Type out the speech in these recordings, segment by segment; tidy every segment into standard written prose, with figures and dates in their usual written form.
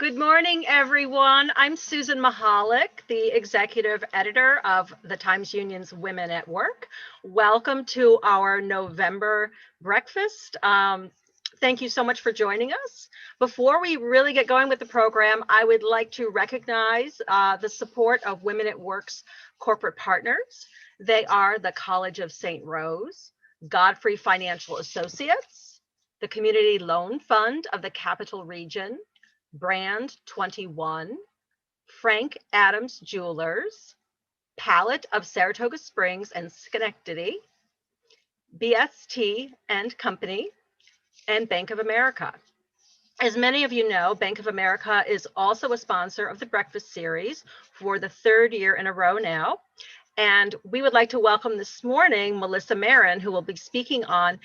Good morning, everyone. I'm Susan Mehalick, the executive editor of the Times Union's Women at Work. Welcome to our November breakfast. Thank you so much for joining us. Before we really get going with the program, I would like to recognize the support of Women at Work's corporate partners. They are the College of St. Rose, Godfrey Financial Associates, the Community Loan Fund of the Capital Region, Brand 21, Frank Adams Jewelers, Palette of Saratoga Springs and Schenectady, BST and Company, and Bank of America. As many of you know, Bank of America is also a sponsor of the Breakfast Series for the third year in a row now. And we would like to welcome this morning Melissa Marin, who will be speaking on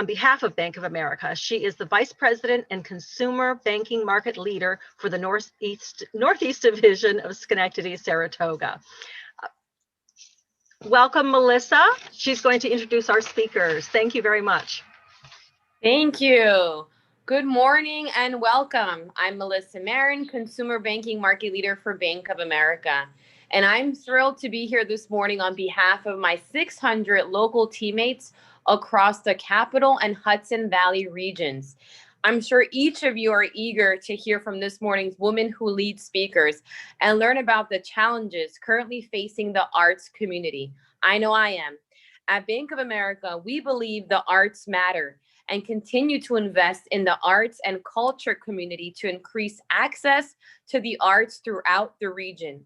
behalf of Bank of America. She is the Vice President and Consumer Banking Market Leader for the Northeast Division of Schenectady, Saratoga. Welcome, Melissa. She's going to introduce our speakers. Thank you very much. Thank you. Good morning and welcome. I'm Melissa Marin, Consumer Banking Market Leader for Bank of America. And I'm thrilled to be here this morning on behalf of my 600 local teammates across the Capital and Hudson Valley regions. I'm sure each of you are eager to hear from this morning's Women Who Lead speakers and learn about the challenges currently facing the arts community. I know I am. At Bank of America, we believe the arts matter and continue to invest in the arts and culture community to increase access to the arts throughout the region.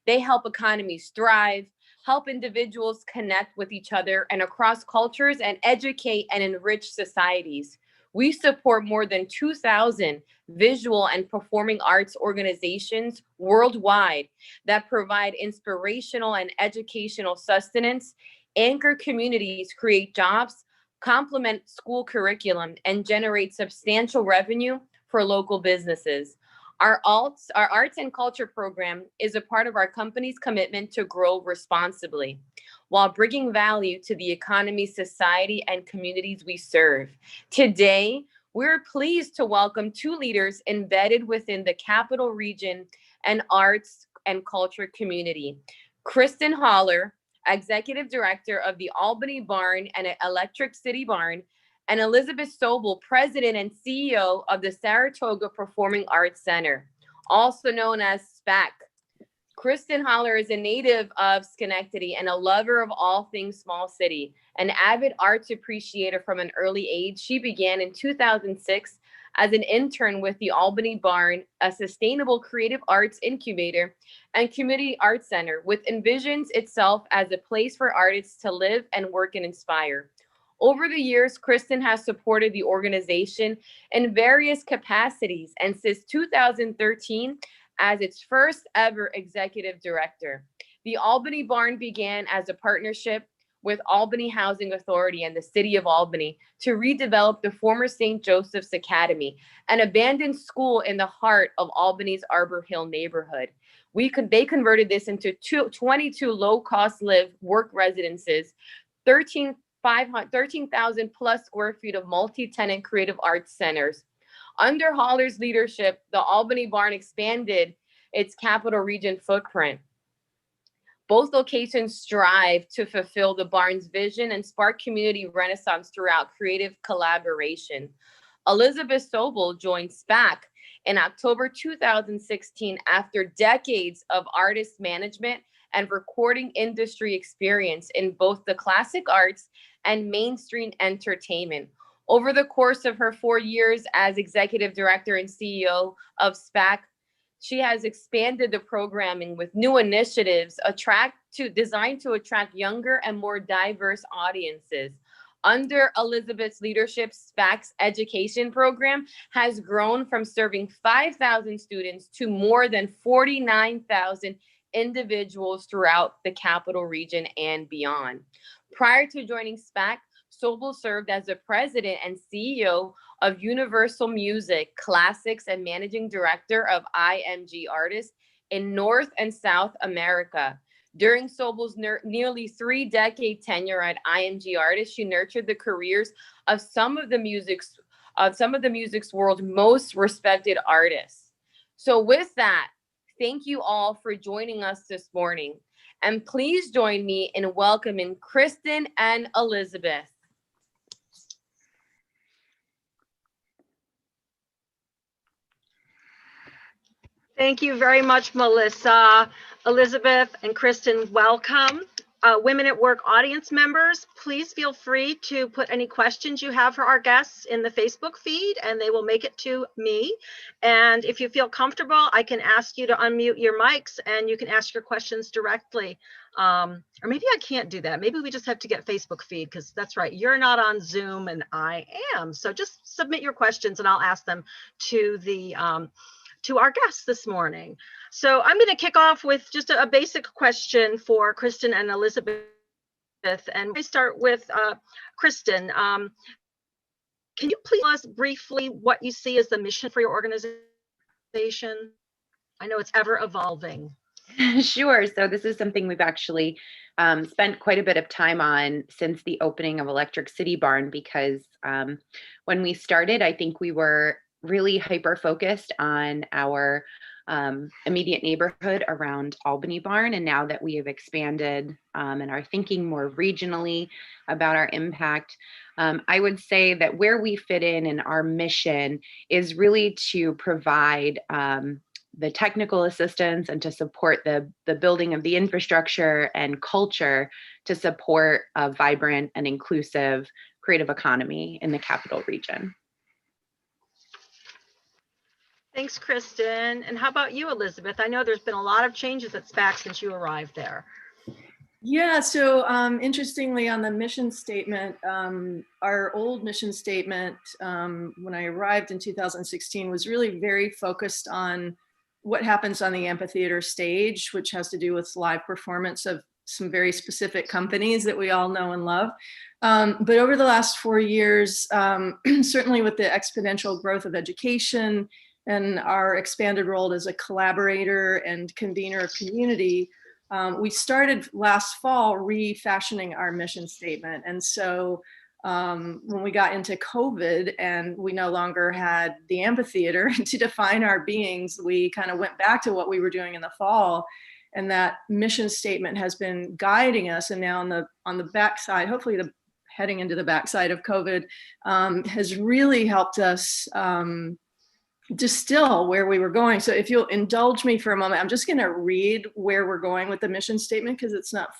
They help economies thrive, help individuals connect with each other and across cultures, and educate and enrich societies. We support more than 2,000 visual and performing arts organizations worldwide that provide inspirational and educational sustenance, anchor communities, create jobs, complement school curriculum, and generate substantial revenue for local businesses. Our arts and culture program is a part of our company's commitment to grow responsibly while bringing value to the economy, society, and communities we serve. Today, we're pleased to welcome two leaders embedded within the Capital Region and arts and culture community. Kristin Holler, Executive Director of the Albany Barn and Electric City Barn, and Elizabeth Sobol, President and CEO of the Saratoga Performing Arts Center, also known as Spac. Kristin Holler is a native of Schenectady and a lover of all things small city. An avid arts appreciator from an early age, she began in 2006 as an intern with the Albany Barn, a sustainable creative arts incubator and community arts center, which envisions itself as a place for artists to live and work and inspire. Over the years, Kristin has supported the organization in various capacities, and since 2013, as its first ever executive director. The Albany Barn began as a partnership with Albany Housing Authority and the City of Albany to redevelop the former St. Joseph's Academy, an abandoned school in the heart of Albany's Arbor Hill neighborhood. They converted this into 22 low-cost work residences, 13,000 plus square feet of multi-tenant creative arts centers. Under Holler's leadership, the Albany Barn expanded its Capital Region footprint. Both locations strive to fulfill the Barn's vision and spark community renaissance throughout creative collaboration. Elizabeth Sobol joined Spac in October 2016 after decades of artist management and recording industry experience in both the classic arts and mainstream entertainment. Over the course of her 4 years as executive director and CEO of Spac, she has expanded the programming with new initiatives designed to attract younger and more diverse audiences. Under Elizabeth's leadership, Spac's education program has grown from serving 5,000 students to more than 49,000 individuals throughout the Capital Region and beyond. Prior to joining Spac, Sobol served as the president and CEO of Universal Music Classics and managing director of IMG Artists in North and South America. During Sobol's nearly 3-decade tenure at IMG Artists, she nurtured the careers of some of the music's world's most respected artists. So with that, thank you all for joining us this morning. And please join me in welcoming Kristen and Elizabeth. Thank you very much, Melissa. Elizabeth and Kristen, welcome. Women at Work audience members, please feel free to put any questions you have for our guests in the Facebook feed, and they will make it to me. And if you feel comfortable, I can ask you to unmute your mics and you can ask your questions directly. Or maybe I can't do that. Maybe we just have to get Facebook feed, because that's right, you're not on Zoom and I am. So just submit your questions and I'll ask them to the to our guests this morning. So I'm going to kick off with just a basic question for Kristen and Elizabeth. And we start with Kristen. Can you please tell us briefly what you see as the mission for your organization? I know it's ever evolving. Sure. So this is something we've actually spent quite a bit of time on since the opening of Albany Barn, because when we started, I think we were really hyper-focused on our immediate neighborhood around Albany Barn. And now that we have expanded and are thinking more regionally about our impact, I would say that where we fit in our mission is really to provide the technical assistance and to support the building of the infrastructure and culture to support a vibrant and inclusive creative economy in the capital region. Thanks, Kristen. And how about you, Elizabeth? I know there's been a lot of changes at Spac since you arrived there. Yeah, so interestingly, on the mission statement, our old mission statement, when I arrived in 2016, was really very focused on what happens on the amphitheater stage, which has to do with live performance of some very specific companies that we all know and love. But over the last 4 years, certainly with the exponential growth of education and our expanded role as a collaborator and convener of community, we started last fall refashioning our mission statement. And so when we got into COVID and we no longer had the amphitheater to define our beings, we kind of went back to what we were doing in the fall. And that mission statement has been guiding us. And now on the backside, hopefully heading into the backside of COVID, has really helped us distill where we were going. So if you'll indulge me for a moment, I'm just going to read where we're going with the mission statement, because it's not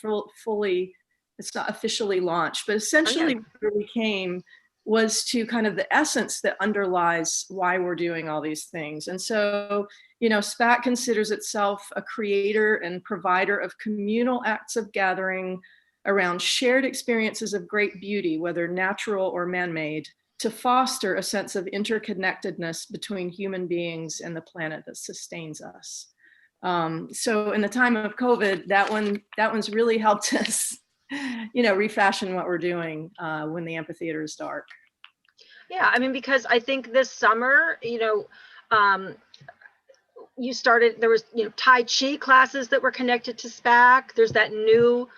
it's not officially launched, but essentially where we came was to kind of the essence that underlies why we're doing all these things. And so, you know, Spac considers itself a creator and provider of communal acts of gathering around shared experiences of great beauty, whether natural or man-made, to foster a sense of interconnectedness between human beings and the planet that sustains us. So in the time of COVID, that one's really helped us, you know, refashion what we're doing when the amphitheater is dark. Yeah, I mean, because I think this summer, you know, you started, there was, you know, Tai Chi classes that were connected to Spac. There's that new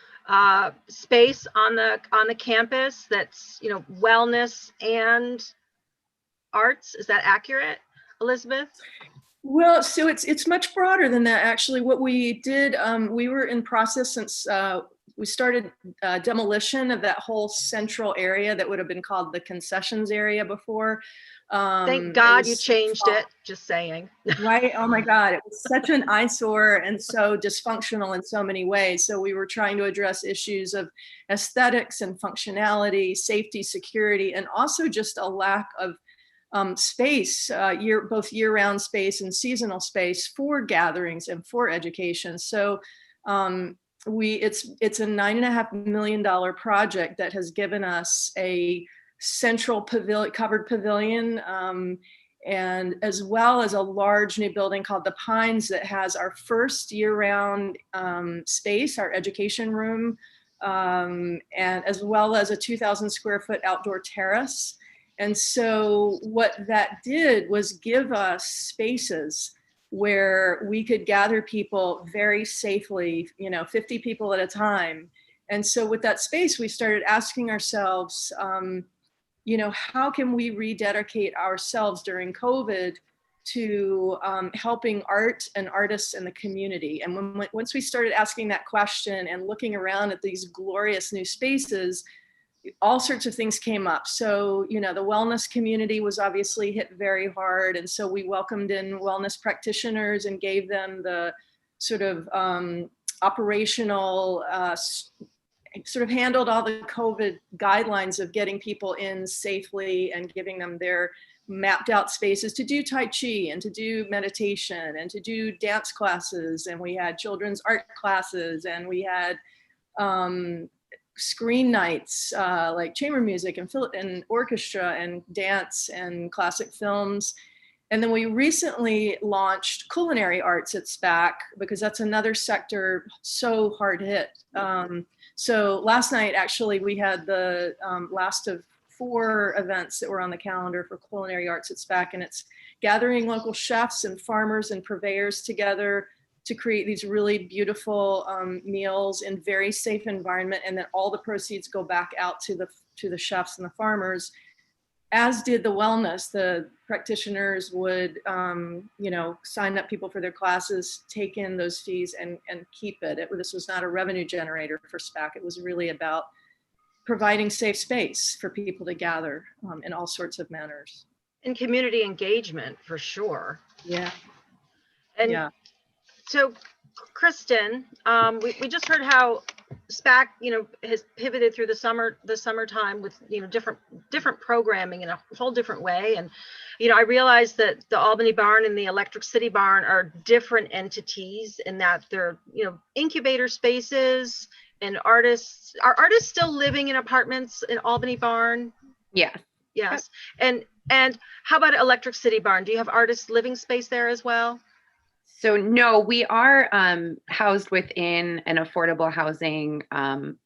space on the campus that's, you know, wellness and arts. Is that accurate, Elizabeth? Well, so it's much broader than that, actually. What we did, we were in process since we started demolition of that whole central area that would have been called the concessions area before. Thank God you changed it, just saying. Right? Oh my God, it was such an eyesore and so dysfunctional in so many ways. So we were trying to address issues of aesthetics and functionality, safety, security, and also just a lack of space, both year-round space and seasonal space for gatherings and for education. So it's a $9.5 million project that has given us a central covered pavilion, and as well as a large new building called the Pines that has our first year-round space, our education room, and as well as a 2,000 square foot outdoor terrace. And so what that did was give us spaces where we could gather people very safely, you know, 50 people at a time. And so with that space, we started asking ourselves, you know, how can we rededicate ourselves during COVID to helping art and artists in the community. And once we started asking that question and looking around at these glorious new spaces, all sorts of things came up. So, the wellness community was obviously hit very hard. And so we welcomed in wellness practitioners and gave them the sort of operational, sort of handled all the COVID guidelines of getting people in safely and giving them their mapped out spaces to do Tai Chi and to do meditation and to do dance classes. And we had children's art classes, and we had screen nights, like chamber music and orchestra and dance and classic films. And then we recently launched Culinary Arts at Spac, because that's another sector so hard hit. So last night, actually, we had the last of 4 events that were on the calendar for Culinary Arts at Spac, and it's gathering local chefs and farmers and purveyors together to create these really beautiful meals in very safe environment, and then all the proceeds go back out to the chefs and the farmers. As did the wellness. The practitioners would, sign up people for their classes, take in those fees, and keep it. This was not a revenue generator for Spac. It was really about providing safe space for people to gather in all sorts of manners. And community engagement, for sure. Yeah. And yeah. So, Kristen, we just heard how Spac, has pivoted through the summertime with, different programming in a whole different way. And, I realized that the Albany Barn and the Electric City Barn are different entities in that they're, incubator spaces, and are artists still living in apartments in Albany Barn? Yes. Yes. And how about Electric City Barn? Do you have artists living space there as well? So no, we are housed within an affordable housing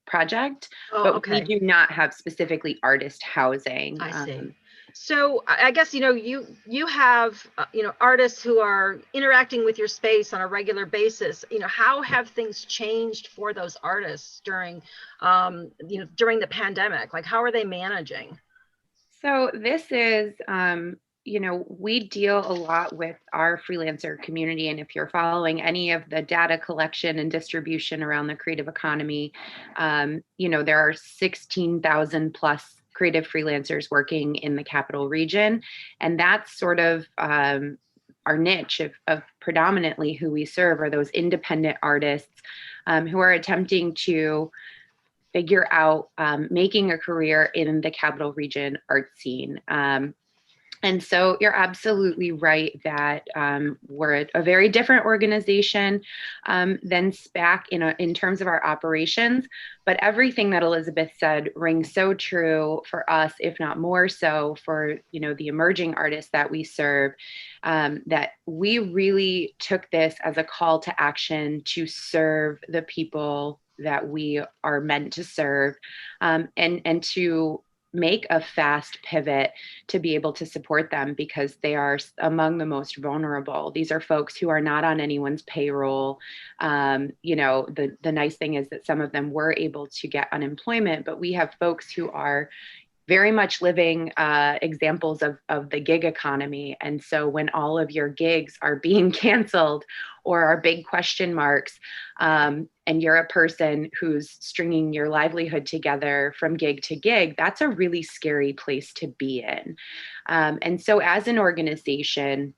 project, but okay. we do not have specifically artist housing. I see. So I guess, you have, artists who are interacting with your space on a regular basis. How have things changed for those artists during the pandemic? Like, how are they managing? So this is, we deal a lot with our freelancer community. And if you're following any of the data collection and distribution around the creative economy, there are 16,000 plus creative freelancers working in the capital region. And that's sort of our niche of predominantly who we serve are those independent artists who are attempting to figure out making a career in the capital region art scene. And so you're absolutely right that we're a very different organization than Spac in terms of our operations, but everything that Elizabeth said rings so true for us, if not more so for the emerging artists that we serve, that we really took this as a call to action to serve the people that we are meant to serve, and to make a fast pivot to be able to support them, because they are among the most vulnerable. These are folks who are not on anyone's payroll. The nice thing is that some of them were able to get unemployment, but we have folks who are very much living examples of the gig economy. And so when all of your gigs are being canceled or are big question marks, and you're a person who's stringing your livelihood together from gig to gig, that's a really scary place to be in. And so as an organization,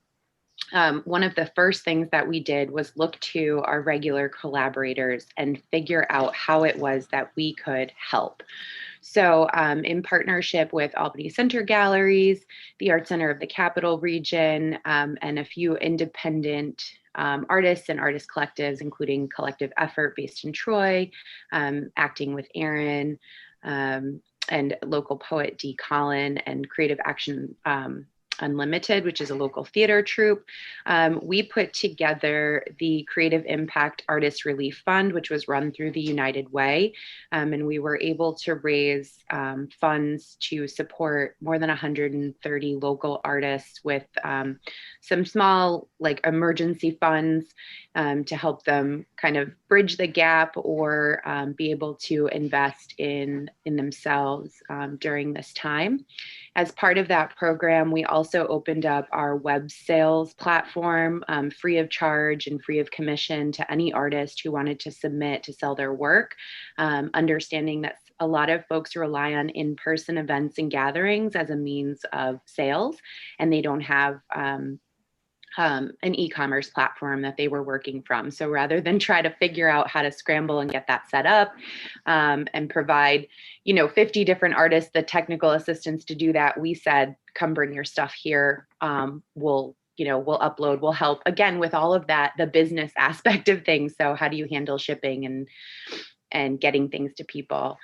one of the first things that we did was look to our regular collaborators and figure out how it was that we could help. So in partnership with Albany Center Galleries, the Art Center of the Capital Region, and a few independent artists and artist collectives, including Collective Effort based in Troy, Acting with Aaron, and local poet D. Collin, and Creative Action Unlimited, which is a local theater troupe. We put together the Creative Impact Artist Relief Fund, which was run through the United Way. And we were able to raise funds to support more than 130 local artists with some small emergency funds to help them kind of bridge the gap or be able to invest in themselves during this time. as part of that program, we also opened up our web sales platform free of charge and free of commission to any artist who wanted to submit to sell their work, understanding that a lot of folks rely on in-person events and gatherings as a means of sales, and they don't have an e-commerce platform that they were working from. So rather than try to figure out how to scramble and get that set up and provide, 50 different artists the technical assistance to do that, we said, come bring your stuff here. We'll upload, we'll help again with all of that, the business aspect of things. So how do you handle shipping and getting things to people?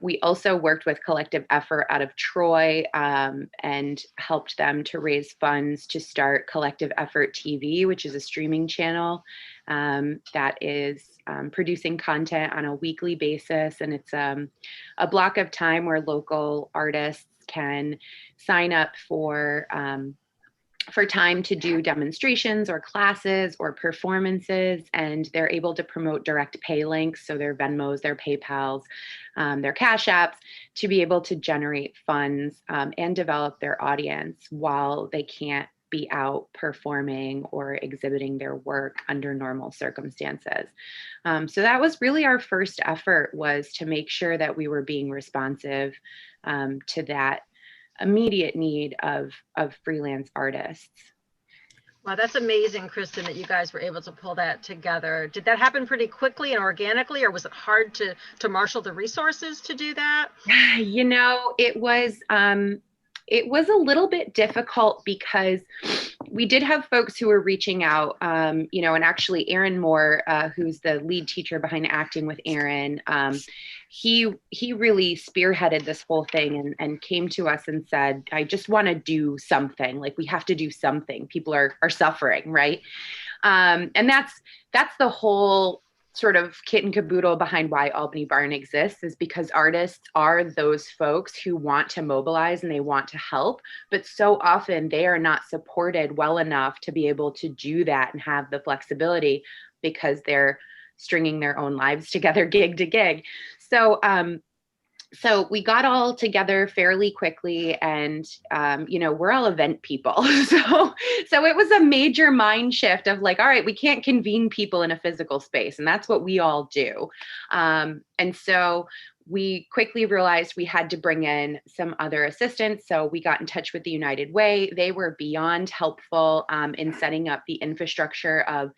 We also worked with Collective Effort out of Troy and helped them to raise funds to start Collective Effort TV, which is a streaming channel that is producing content on a weekly basis. And it's a block of time where local artists can sign up for time to do demonstrations or classes or performances, and they're able to promote direct pay links, so their Venmos, their PayPals, their Cash Apps, to be able to generate funds and develop their audience while they can't be out performing or exhibiting their work under normal circumstances. So that was really our first effort, was to make sure that we were being responsive to that immediate need of freelance artists. Wow, that's amazing, Kristen, that you guys were able to pull that together. Did that happen pretty quickly and organically, or was it hard to marshal the resources to do that? It was a little bit difficult because we did have folks who were reaching out, and actually Aaron Moore, who's the lead teacher behind Acting with Aaron, he really spearheaded this whole thing and came to us and said, I just want to do something. Like, we have to do something. People are suffering, right? And that's the whole sort of kit and caboodle behind why Albany Barn exists, is because artists are those folks who want to mobilize and they want to help, but so often they are not supported well enough to be able to do that and have the flexibility, because they're stringing their own lives together gig to gig. So we got all together fairly quickly, and we're all event people. So it was a major mind shift of like, all right, we can't convene people in a physical space, and that's what we all do. And so we quickly realized we had to bring in some other assistance. So we got in touch with the United Way. They were beyond helpful in setting up the infrastructure of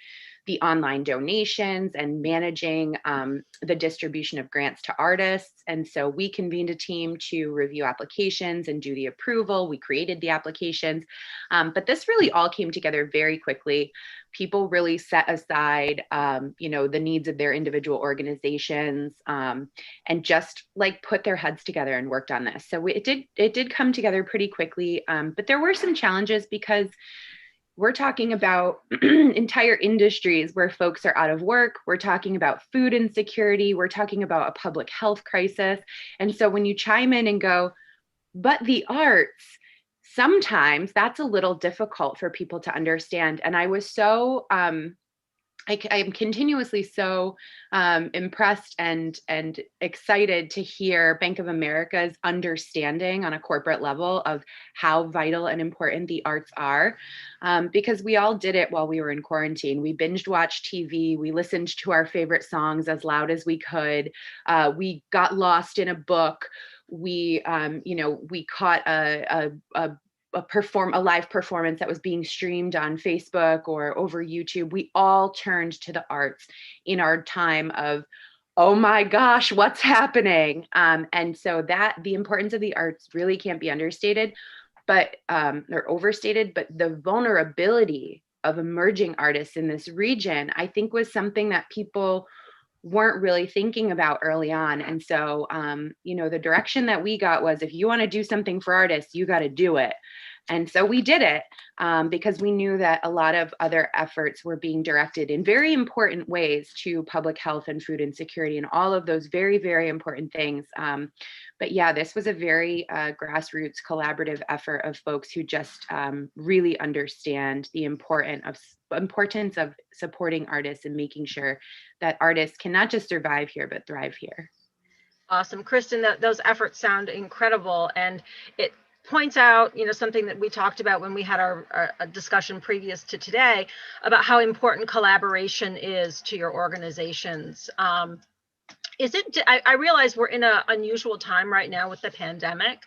the online donations and managing the distribution of grants to artists. And so we convened a team to review applications and do the approval. We created the applications, but this really all came together very quickly. People really set aside, the needs of their individual organizations, and just like put their heads together and worked on this. So it did come together pretty quickly, but there were some challenges because we're talking about entire industries where folks are out of work. We're talking about food insecurity. We're talking about a public health crisis. And so when you chime in and go, but the arts, sometimes that's a little difficult for people to understand. And I was so, I am continuously so impressed and excited to hear Bank of America's understanding on a corporate level of how vital and important the arts are, because we all did it while we were in quarantine. We binged watched TV. We listened to our favorite songs as loud as we could. We got lost in a book. We caught a live performance that was being streamed on Facebook or over YouTube. We all turned to the arts in our time of, oh my gosh, what's happening? And so that the importance of the arts really can't be understated, but or overstated, but the vulnerability of emerging artists in this region, I think, was something that people weren't really thinking about early on. And so, the direction that we got was, if you want to do something for artists, you got to do it. And so we did it because we knew that a lot of other efforts were being directed in very important ways to public health and food insecurity and all of those very, very important things. But yeah, this was a very grassroots collaborative effort of folks who just really understand the importance of supporting artists and making sure that artists can not just survive here, but thrive here. Awesome. Kristen, those efforts sound incredible. And points out, something that we talked about when we had our discussion previous to today about how important collaboration is to your organizations. I realize we're in an unusual time right now with the pandemic.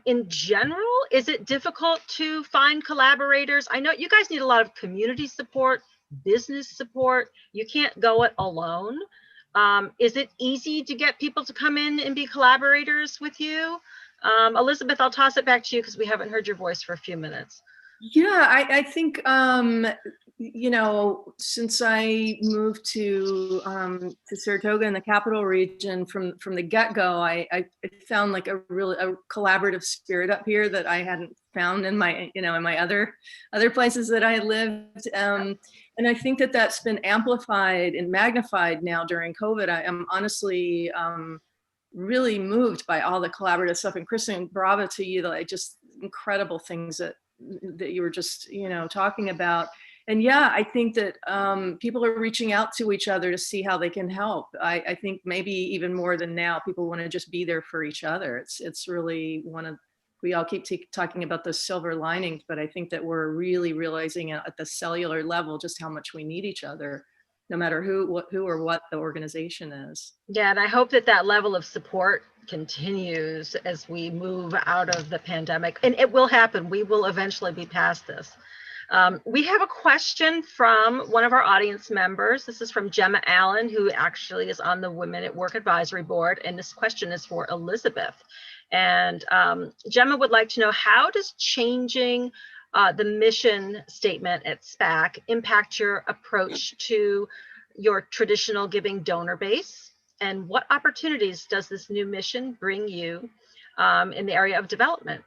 In general, is it difficult to find collaborators? I know you guys need a lot of community support, business support. You can't go it alone. Is it easy to get people to come in and be collaborators with you? Elizabeth, I'll toss it back to you because we haven't heard your voice for a few minutes. Yeah, I think, since I moved to Saratoga in the capital region from the get-go, I found like a collaborative spirit up here that I hadn't found in my, in my other places that I had lived. And I think that that's been amplified and magnified now during COVID. I am honestly really moved by all the collaborative stuff. And Kristen, bravo to you, just incredible things that you were just, talking about. And yeah, I think that people are reaching out to each other to see how they can help. I think maybe even more than now, people want to just be there for each other. It's really we all keep talking about the silver linings, but I think that we're really realizing at the cellular level just how much we need each other, no matter who or what the organization is. Yeah, and I hope that level of support continues as we move out of the pandemic, and it will happen. We will eventually be past this. We have a question from one of our audience members. This is from Gemma Allen, who actually is on the Women at Work Advisory Board, and this question is for Elizabeth. And Gemma would like to know, how does changing the mission statement at Spac impact your approach to your traditional giving donor base? And what opportunities does this new mission bring you in the area of development?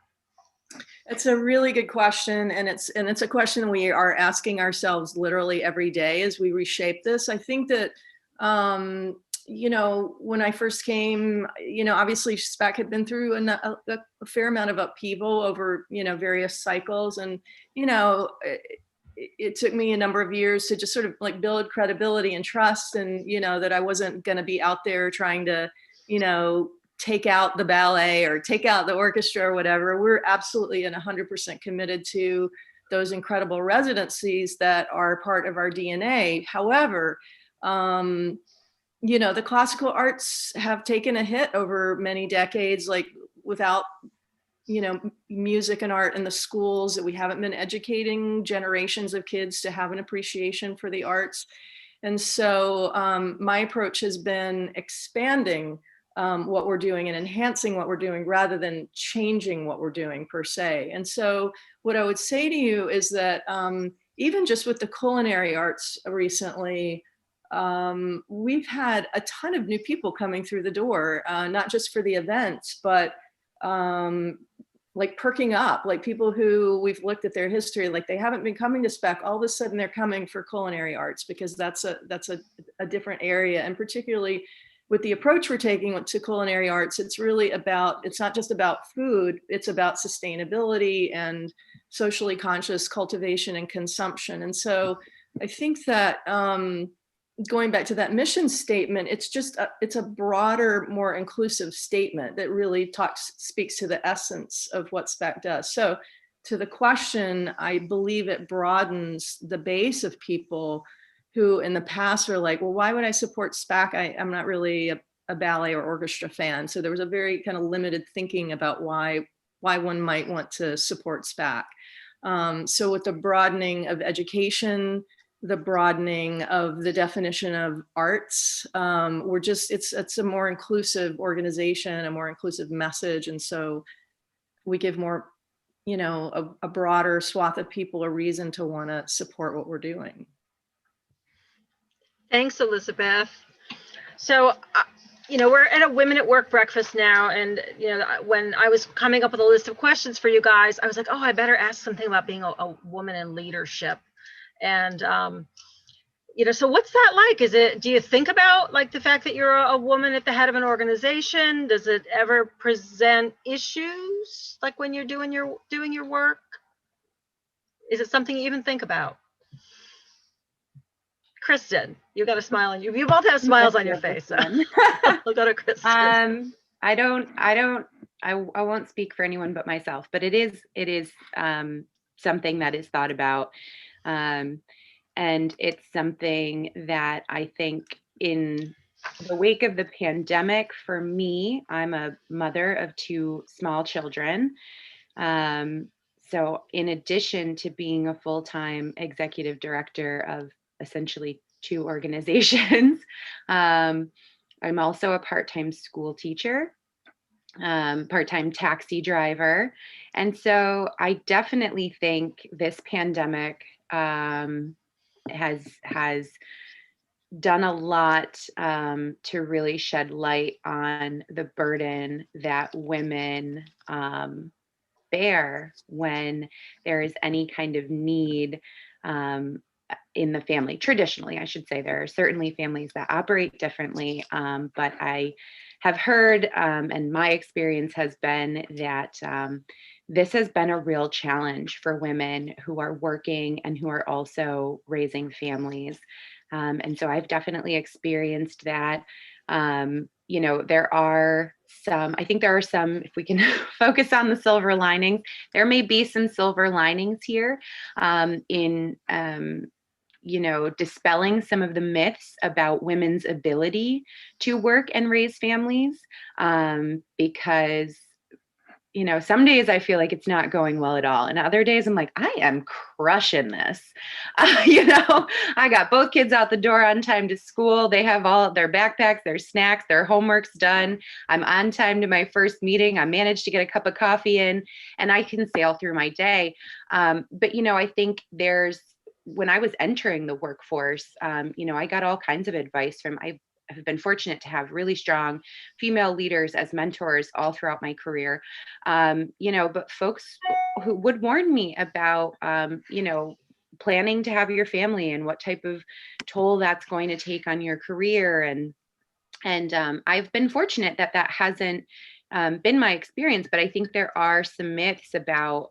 It's a really good question, and it's a question we are asking ourselves literally every day as we reshape this. I think that when I first came, obviously Spac had been through a fair amount of upheaval over various cycles, and it took me a number of years to just sort of like build credibility and trust, and that I wasn't going to be out there trying to take out the ballet or take out the orchestra or whatever. We're absolutely and 100% committed to those incredible residencies that are part of our DNA. However, the classical arts have taken a hit over many decades, like without, music and art in the schools, that we haven't been educating generations of kids to have an appreciation for the arts. And so my approach has been expanding what we're doing and enhancing what we're doing rather than changing what we're doing per se. And so what I would say to you is that even just with the culinary arts recently, we've had a ton of new people coming through the door, not just for the events, but like perking up, like people who we've looked at their history, like they haven't been coming to Spac, all of a sudden they're coming for culinary arts because that's a different area. And particularly with the approach we're taking to culinary arts, it's not just about food, it's about sustainability and socially conscious cultivation and consumption. And so I think that going back to that mission statement, it's a broader, more inclusive statement that really speaks to the essence of what Spac does. So to the question, I believe it broadens the base of people who in the past were like, well, why would I support Spac? I'm not really a ballet or orchestra fan. So there was a very kind of limited thinking about why one might want to support Spac. So with the broadening of education, the broadening of the definition of arts, it's a more inclusive organization, a more inclusive message. And so we give more, a broader swath of people a reason to want to support what we're doing. Thanks, Elizabeth. So, we're at a Women at Work breakfast now. And, when I was coming up with a list of questions for you guys, I was like, oh, I better ask something about being a woman in leadership. And, so what's that like? Do you think about like the fact that you're a woman at the head of an organization? Does it ever present issues like when you're doing your work? Is it something you even think about? Kristen, you got a smile on you. You both have smiles on your face. So. We'll go to Kristen. I don't I won't speak for anyone but myself, but it is something that is thought about. And it's something that I think in the wake of the pandemic, for me, I'm a mother of two small children. Um, so in addition to being a full-time executive director of essentially two organizations, I'm also a part-time school teacher, part-time taxi driver. And so I definitely think this pandemic has done a lot to really shed light on the burden that women bear when there is any kind of need in the family. Traditionally, I should say, there are certainly families that operate differently, but I have heard, and my experience has been that this has been a real challenge for women who are working and who are also raising families. And so I've definitely experienced that. There are some, I think there are some, if we can focus on the silver linings, there may be some silver linings here in dispelling some of the myths about women's ability to work and raise families, because some days I feel like it's not going well at all. And other days I'm like, I am crushing this. I got both kids out the door on time to school. They have all their backpacks, their snacks, their homework's done. I'm on time to my first meeting. I managed to get a cup of coffee in, and I can sail through my day. But I think when I was entering the workforce, I got all kinds of advice from, I have been fortunate to have really strong female leaders as mentors all throughout my career. But folks who would warn me about, planning to have your family and what type of toll that's going to take on your career. And I've been fortunate that hasn't been my experience, but I think there are some myths about,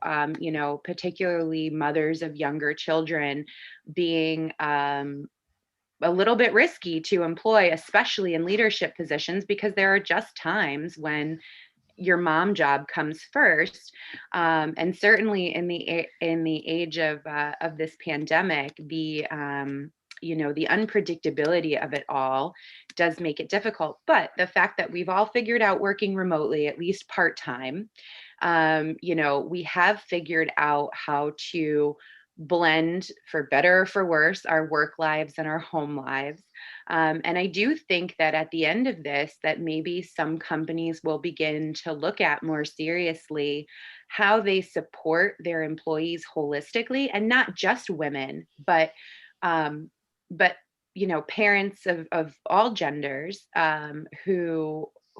particularly mothers of younger children being a little bit risky to employ, especially in leadership positions, because there are just times when your mom job comes first. And certainly in the age of this pandemic, the unpredictability of it all does make it difficult. But the fact that we've all figured out working remotely, at least part-time, we have figured out how to blend, for better or for worse, our work lives and our home lives. And I do think that at the end of this, that maybe some companies will begin to look at more seriously how they support their employees holistically, and not just women, but parents of all genders,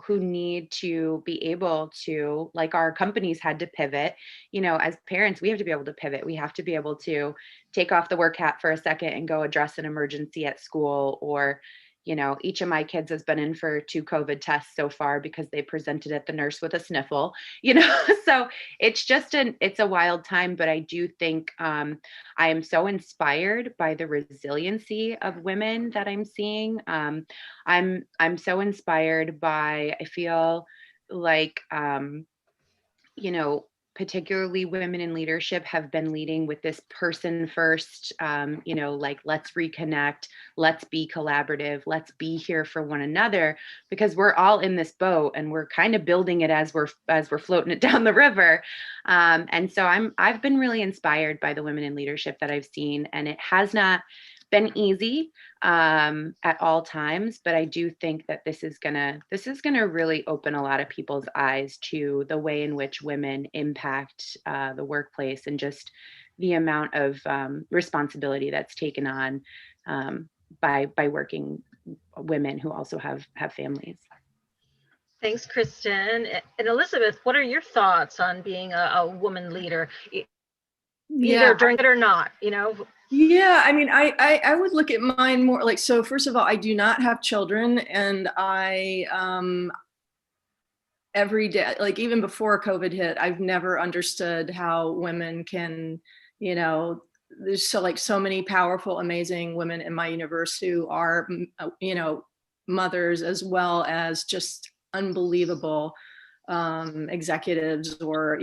who need to be able to, like our companies had to pivot, as parents, we have to be able to pivot. We have to be able to take off the work hat for a second and go address an emergency at school. Or, each of my kids has been in for 2 COVID tests so far because they presented at the nurse with a sniffle, so it's a wild time. But I do think I am so inspired by the resiliency of women that I'm seeing. I'm so inspired by, I feel like, particularly women in leadership have been leading with this person first, like, let's reconnect, let's be collaborative, let's be here for one another, because we're all in this boat and we're kind of building it as we're floating it down the river. And so I've been really inspired by the women in leadership that I've seen, and it has not been easy at all times, but I do think that this is gonna really open a lot of people's eyes to the way in which women impact the workplace, and just the amount of responsibility that's taken on by working women who also have families. Thanks, Kristen. And Elizabeth, what are your thoughts on being a woman leader, either during it or not? Yeah, I mean, I would look at mine more like, so first of all, I do not have children, and I every day, like even before COVID hit, I've never understood how women can, there's so many powerful, amazing women in my universe who are, mothers, as well as just unbelievable executives or,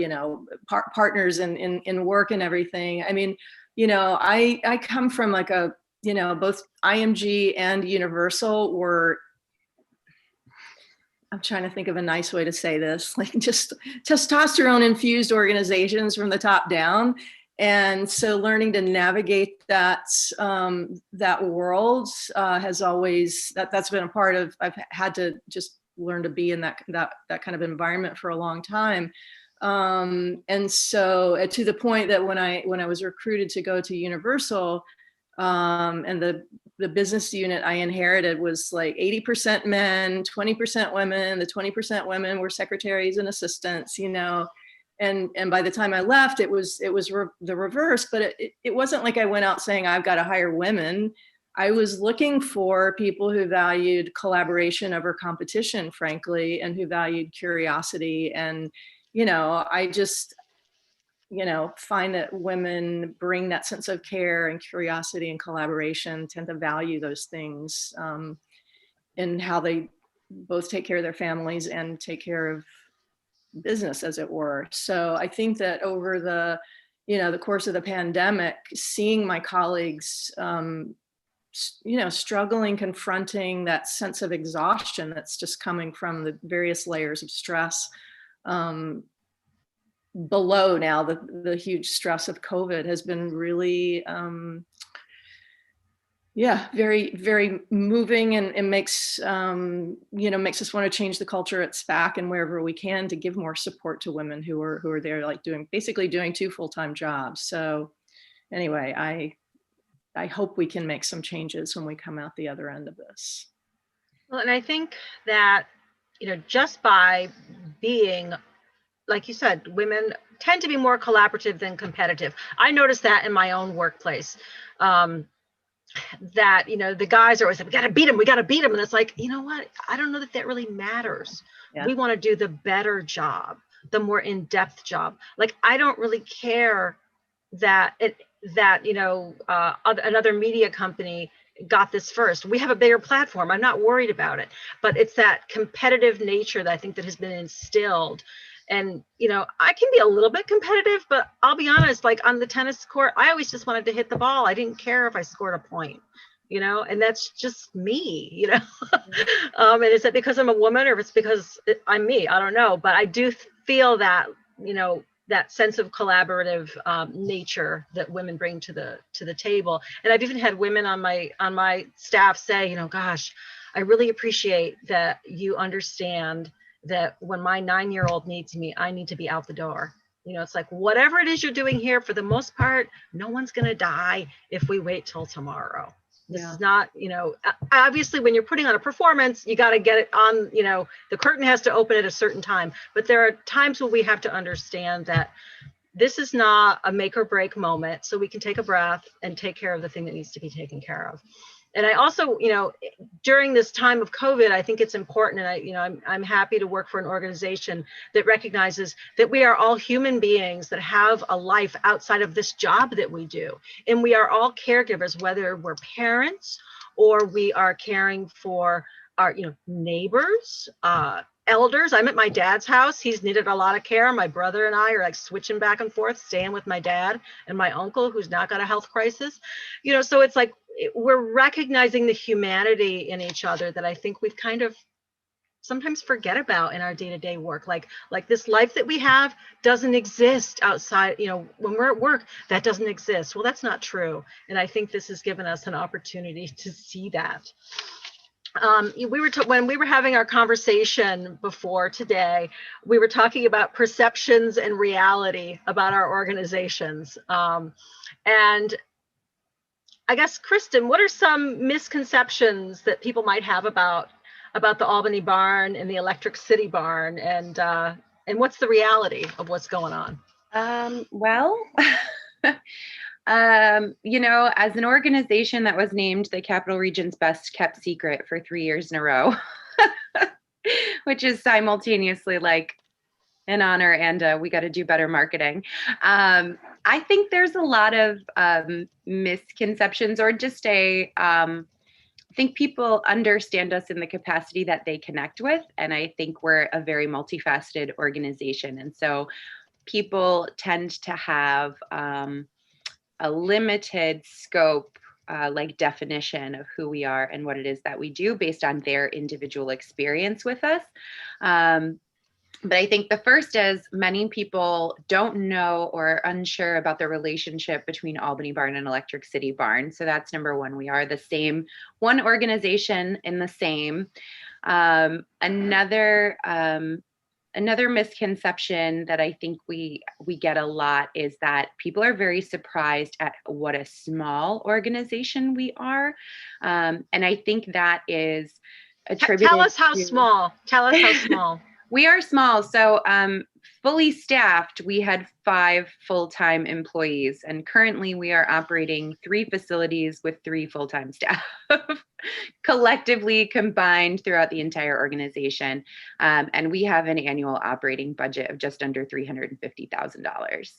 partners in work and everything. I mean, I come from like a, both IMG and Universal were, I'm trying to think of a nice way to say this, like just testosterone infused organizations from the top down. And so learning to navigate that world has always, that's been a part of, I've had to just learn to be in that kind of environment for a long time. And so to the point that when I was recruited to go to Universal, and the business unit I inherited was like 80% men, 20% women. The 20% women were secretaries and assistants, and by the time I left, it was the reverse. But it wasn't like I went out saying I've got to hire women. I was looking for people who valued collaboration over competition, frankly, and who valued curiosity. And I just find that women bring that sense of care and curiosity and collaboration, tend to value those things in how they both take care of their families and take care of business, as it were. So I think that over the course of the pandemic, seeing my colleagues, struggling, confronting that sense of exhaustion that's just coming from the various layers of stress, below now the huge stress of COVID has been really, very, very moving, and makes us want to change the culture at Spac and wherever we can to give more support to women who are there, like basically doing 2 full-time jobs. So anyway, I hope we can make some changes when we come out the other end of this. Well, and I think that, just by being, like you said, women tend to be more collaborative than competitive. I noticed that in my own workplace, that, the guys are always like, we got to beat them. And it's like, you know what? I don't know that really matters. Yeah. We want to do the better job, the more in-depth job. Like, I don't really care that another media company got this first. We have a bigger platform. I'm not worried about it, but it's that competitive nature that I think that has been instilled. And, I can be a little bit competitive, but I'll be honest, like on the tennis court, I always just wanted to hit the ball. I didn't care if I scored a point, and that's just me, and is it because I'm a woman, or if it's because I'm me? I don't know. But I do feel that, that sense of collaborative nature that women bring to the table. And I've even had women on my staff say, gosh, I really appreciate that you understand that when my 9-year-old needs me, I need to be out the door. It's like, whatever it is you're doing here, for the most part, no one's going to die if we wait till tomorrow. This is not, obviously when you're putting on a performance, you got to get it on, the curtain has to open at a certain time. But there are times when we have to understand that this is not a make or break moment. So we can take a breath and take care of the thing that needs to be taken care of. And I also, during this time of COVID, I think it's important, and I'm happy to work for an organization that recognizes that we are all human beings that have a life outside of this job that we do. And we are all caregivers, whether we're parents or we are caring for our, neighbors, elders. I'm at my dad's house. He's needed a lot of care. My brother and I are like switching back and forth, staying with my dad and my uncle, who's not got a health crisis. So it's like, we're recognizing the humanity in each other that I think we've kind of sometimes forget about in our day-to-day work. Like this life that we have doesn't exist outside, when we're at work, that doesn't exist. Well, that's not true. And I think this has given us an opportunity to see that. When we were having our conversation before today, we were talking about perceptions and reality about our organizations. And I guess, Kristin, what are some misconceptions that people might have about the Albany Barn and the Electric City Barn, and what's the reality of what's going on? As an organization that was named the Capital Region's best kept secret for 3 years in a row, which is simultaneously like an honor and we got to do better marketing. I think there's a lot of misconceptions, or just a think people understand us in the capacity that they connect with. And I think we're a very multifaceted organization. And so people tend to have a limited scope, like definition of who we are and what it is that we do based on their individual experience with us. But I think the first is many people don't know or are unsure about the relationship between Albany Barn and Electric City Barn. So that's number one. We are the same, one organization in the same. Another misconception that I think we get a lot is that people are very surprised at what a small organization we are. And I think that is attributed Tell us how to, small. Tell us how small. We are small. So fully staffed, we had 5 full-time employees, and currently we are operating 3 facilities with 3 full-time staff, collectively combined throughout the entire organization. And we have an annual operating budget of just under $350,000.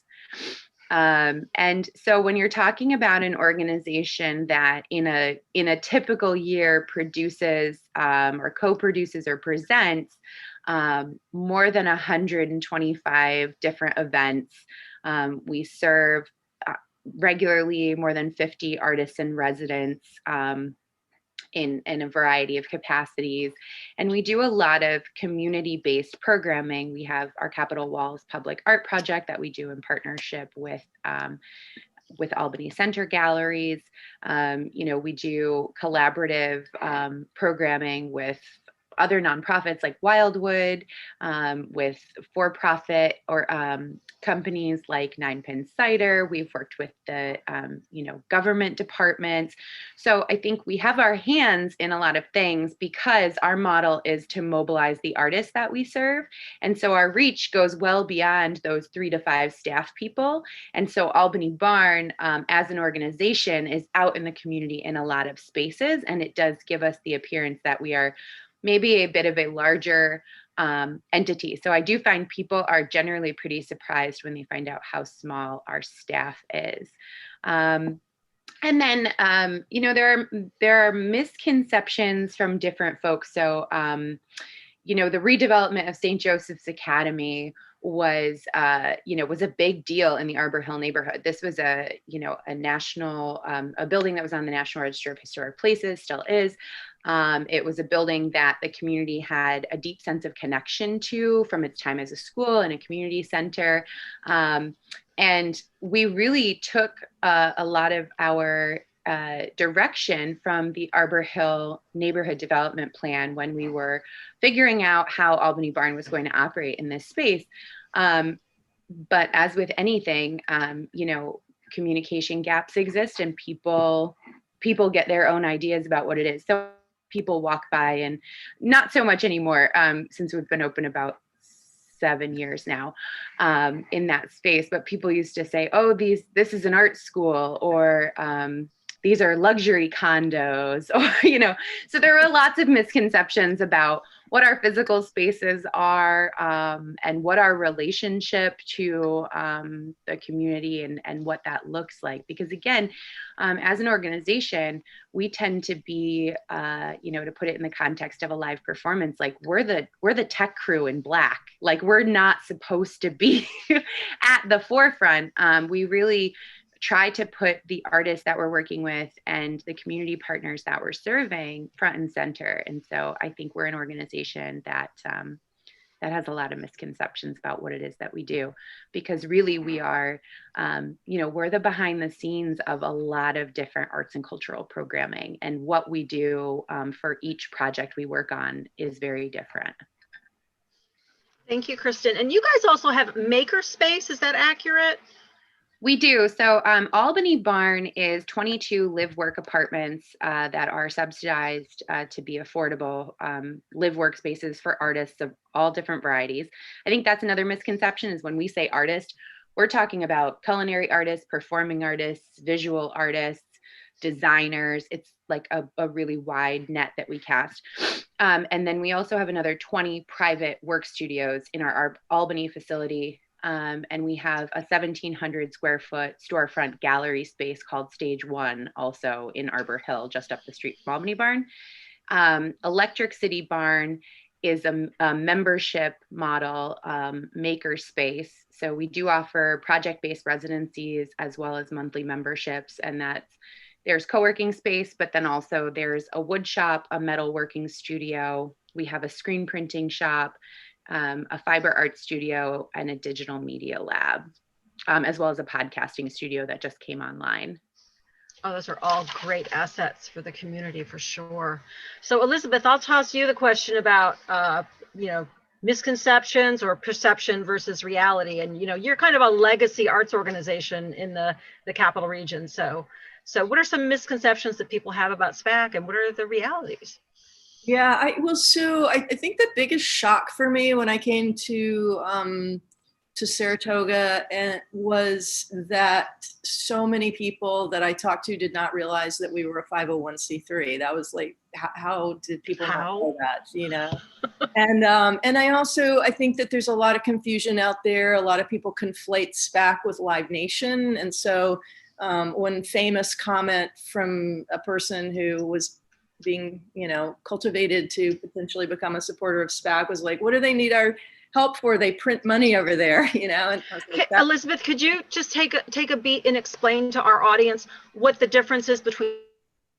And so when you're talking about an organization that in a typical year produces or co-produces or presents more than 125 different events. We serve regularly more than 50 artists in residence in a variety of capacities. And we do a lot of community-based programming. We have our Capitol Walls public art project that we do in partnership with Albany Center Galleries. We do collaborative programming with other nonprofits like Wildwood, with for-profit or companies like Nine Pin Cider. We've worked with the government departments. So I think we have our hands in a lot of things because our model is to mobilize the artists that we serve. And so our reach goes well beyond those 3 to 5 staff people. And so Albany Barn, as an organization, is out in the community in a lot of spaces. And it does give us the appearance that we are maybe a bit of a larger entity. So I do find people are generally pretty surprised when they find out how small our staff is. And then, there are misconceptions from different folks. So, the redevelopment of St. Joseph's Academy was a big deal in the Arbor Hill neighborhood. This was a national, a building that was on the National Register of Historic Places, still is. It was a building that the community had a deep sense of connection to from its time as a school and a community center. And we really took a lot of our direction from the Arbor Hill neighborhood development plan when we were figuring out how Albany Barn was going to operate in this space. But as with anything, communication gaps exist and people get their own ideas about what it is. So people walk by, and not so much anymore since we've been open about 7 years now in that space. But people used to say, oh, this is an art school, or these are luxury condos, or, so there are lots of misconceptions about what our physical spaces are and what our relationship to the community and what that looks like. Because again, as an organization, we tend to be, to put it in the context of a live performance, like we're the tech crew in black. Like we're not supposed to be at the forefront. We really try to put the artists that we're working with and the community partners that we're serving front and center. And so I think we're an organization that has a lot of misconceptions about what it is that we do, because really we are, we're the behind the scenes of a lot of different arts and cultural programming, and what we do for each project we work on is very different. Thank you, Kristen. And you guys also have makerspace, is that accurate? We do. So Albany Barn is 22 live-work apartments that are subsidized to be affordable live-work spaces for artists of all different varieties. I think that's another misconception, is when we say artist, we're talking about culinary artists, performing artists, visual artists, designers. It's like a really wide net that we cast. And then we also have another 20 private work studios in our Albany facility And we have a 1,700 square foot storefront gallery space called Stage One, also in Arbor Hill, just up the street from Albany Barn. Electric City Barn is a membership model maker space. So we do offer project-based residencies as well as monthly memberships, and there's co-working space, but then also there's a wood shop, a metalworking studio. We have a screen printing shop, a fiber art studio, and a digital media lab, as well as a podcasting studio that just came online. Oh, those are all great assets for the community for sure. So Elizabeth, I'll toss you the question about, misconceptions or perception versus reality. And, you're kind of a legacy arts organization in the Capital Region. So what are some misconceptions that people have about Spac, and what are the realities? Yeah, I think the biggest shock for me when I came to Saratoga was that so many people that I talked to did not realize that we were a 501c3. That was like, how did people not know that, And I think that there's a lot of confusion out there. A lot of people conflate Spac with Live Nation. And so one famous comment from a person who was being, cultivated to potentially become a supporter of Spac was like, what do they need our help for? They print money over there, And I was like, Elizabeth, could you just take a beat and explain to our audience what the difference is between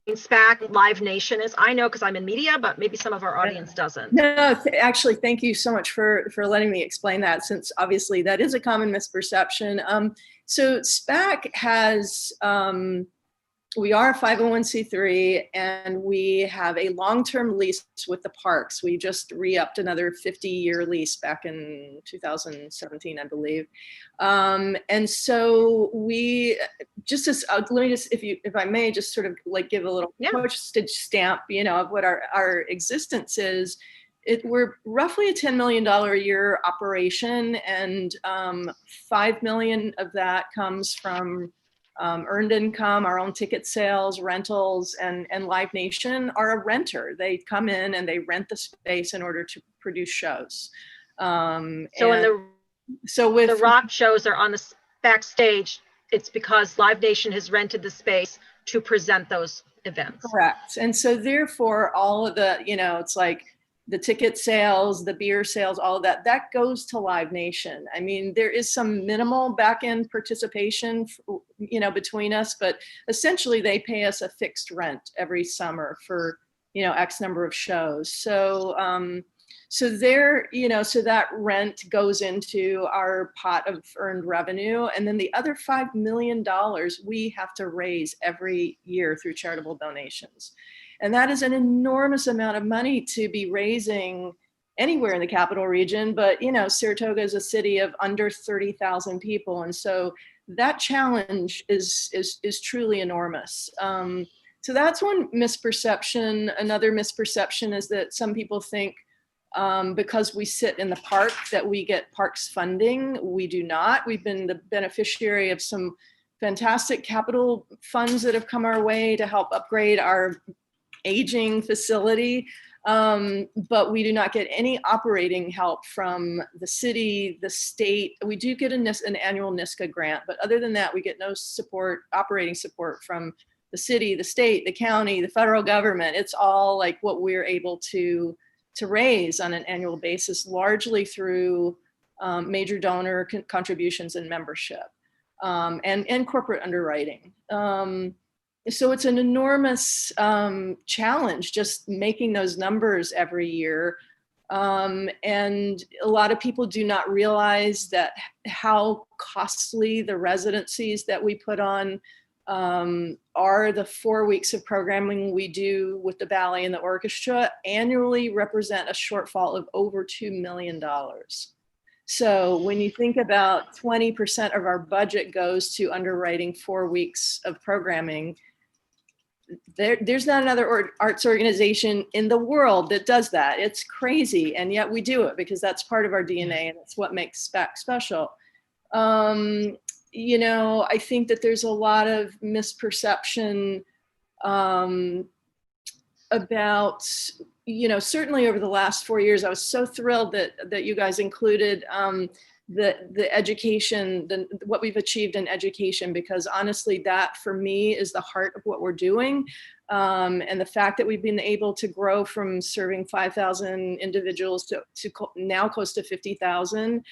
Spac and Live Nation is? I know because I'm in media, but maybe some of our audience doesn't. No, actually, thank you so much for letting me explain that, since obviously that is a common misperception. So Spac has, we are a 501c3, and we have a long-term lease with the parks. We just re-upped another 50-year lease back in 2017, I believe. And so we let me just, if I may, just sort of like give a little postage stamp, of what our existence is. We're roughly a $10 million a year operation, and $5 million of that comes from earned income, our own ticket sales, rentals, and Live Nation are a renter. They come in and they rent the space in order to produce shows. When the rock shows are on the backstage, it's because Live Nation has rented the space to present those events. Correct. And so therefore all of the, it's like the ticket sales, the beer sales, all of that goes to Live Nation. I mean, there is some minimal back-end participation, between us, but essentially they pay us a fixed rent every summer for, X number of shows. So, so that rent goes into our pot of earned revenue. And then the other $5 million we have to raise every year through charitable donations. And that is an enormous amount of money to be raising anywhere in the Capital Region. But, Saratoga is a city of under 30,000 people. And so that challenge is truly enormous. So that's one misperception. Another misperception is that some people think because we sit in the park that we get parks funding. We do not. We've been the beneficiary of some fantastic capital funds that have come our way to help upgrade our aging facility, but we do not get any operating help from the city, the state. We do get an annual NISCA grant, but other than that, we get no operating support from the city, the state, the county, the federal government. It's all like what we're able to raise on an annual basis, largely through major donor contributions and membership, and corporate underwriting. So it's an enormous challenge just making those numbers every year. And a lot of people do not realize that how costly the residencies that we put on are. The 4 weeks of programming we do with the ballet and the orchestra annually represent a shortfall of over $2 million. So when you think about 20% of our budget goes to underwriting 4 weeks of programming, there's not another arts organization in the world that does that. It's crazy, and yet we do it because that's part of our DNA, and it's what makes Spac special. I think that there's a lot of misperception about, certainly over the last 4 years. I was so thrilled that you guys included the education, what we've achieved in education, because honestly, that for me is the heart of what we're doing. And the fact that we've been able to grow from serving 5,000 individuals to now close to 50,000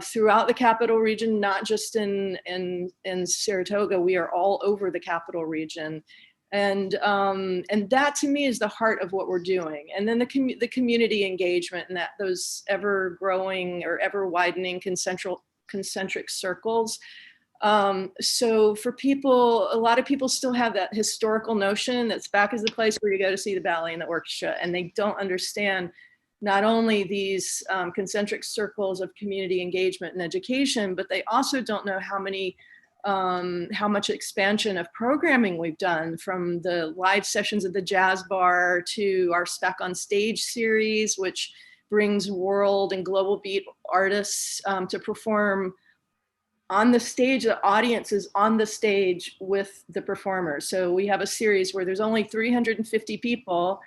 throughout the capital region, not just in Saratoga, we are all over the capital region. And that to me is the heart of what we're doing. And then the community engagement, and that those ever growing or ever widening concentric circles. So for people, a lot of people still have that historical notion that Spac is the place where you go to see the ballet and the orchestra, and they don't understand not only these concentric circles of community engagement and education, but they also don't know how much expansion of programming we've done, from the live sessions at the Jazz Bar to our Spac on Stage series, which brings world and global beat artists to perform on the stage. The audience is on the stage with the performers. So we have a series where there's only 350 people